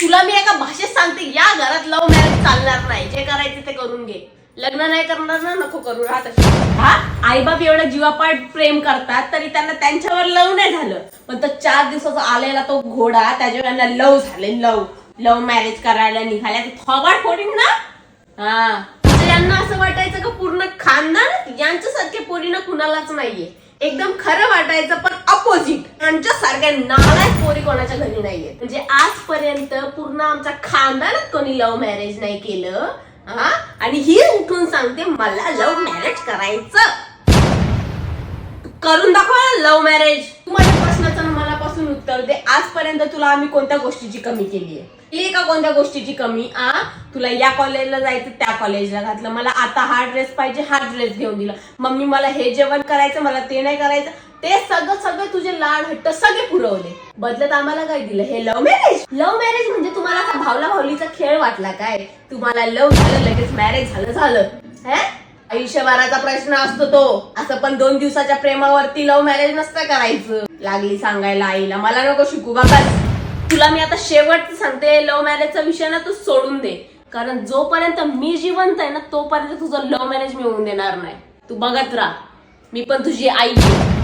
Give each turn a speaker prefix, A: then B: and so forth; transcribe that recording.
A: तुला मी एका भाषेत सांगते, या घरात लव्ह मॅरेज चालणार नाही. जे करायचे ते करून घे. लग्न नाही करणार ना, नको करू. राहत हा आई बाप एवढं जीवापाड प्रेम करतात तरी त्यांना त्यांच्यावर लव नाही झालं, पण तो 4 दिवसाचा आलेला तो घोडा त्याच्यावर लव झाले. लव मॅरेज करायला निघाल्या ते थोबाड फोडीन ना. हा यांना असं वाटायचं का पूर्ण खानदान यांच्यासारखे पोरी ना कुणालाच नाहीये. एकदम खरं वाटायचं, पण अपोजिट. यांच्यासारख्या नालायक पोरी कोणाच्या घरी नाहीये. म्हणजे आजपर्यंत पूर्ण आमच्या खानदानात कोणी लव्ह मॅरेज नाही केलं. हा आणि ही उठून सांगते मला लव्ह मॅरेज करायचं. करून दाखवा लव्ह मॅरेज. तू माझ्या प्रश्नाचं मनापासून उत्तर दे. आजपर्यंत तुला आम्ही कोणत्या गोष्टीची कमी केली आहे? केली का कोणत्या गोष्टीची कमी? तुला या कॉलेजला जायचं त्या कॉलेजला घातलं, मला आता हा ड्रेस पाहिजे हा ड्रेस घेऊन दिला, मम्मी मला हे जेवण करायचं मला ते नाही करायचं, ते सगळं तुझे लाड हट्ट सगळे पुरवले. बदलत आम्हाला काय दिलं? हे लव्ह मॅरेज. लव्ह मॅरेज म्हणजे तुम्हाला आता भावला भावलीचा खेळ वाटला काय? तुम्हाला लव्ह झालं लगेच मॅरेज झालं. आयुष्यभराचा प्रश्न असतो तो. असं पण 2 दिवसाच्या प्रेमावरती लव्ह मॅरेज नसतं करायचं. लागली सांगायला आईला, मला नको शिकू बाबा. तुला मी आता शेवट सांगते, लव्ह मॅरेजचा विषय ना तू सोडून दे. कारण जोपर्यंत मी जिवंत आहे ना तोपर्यंत तुझं लव्ह मॅरेज मी होऊन देणार नाही. तू बघत राहा, मी पण तुझी आई आहे.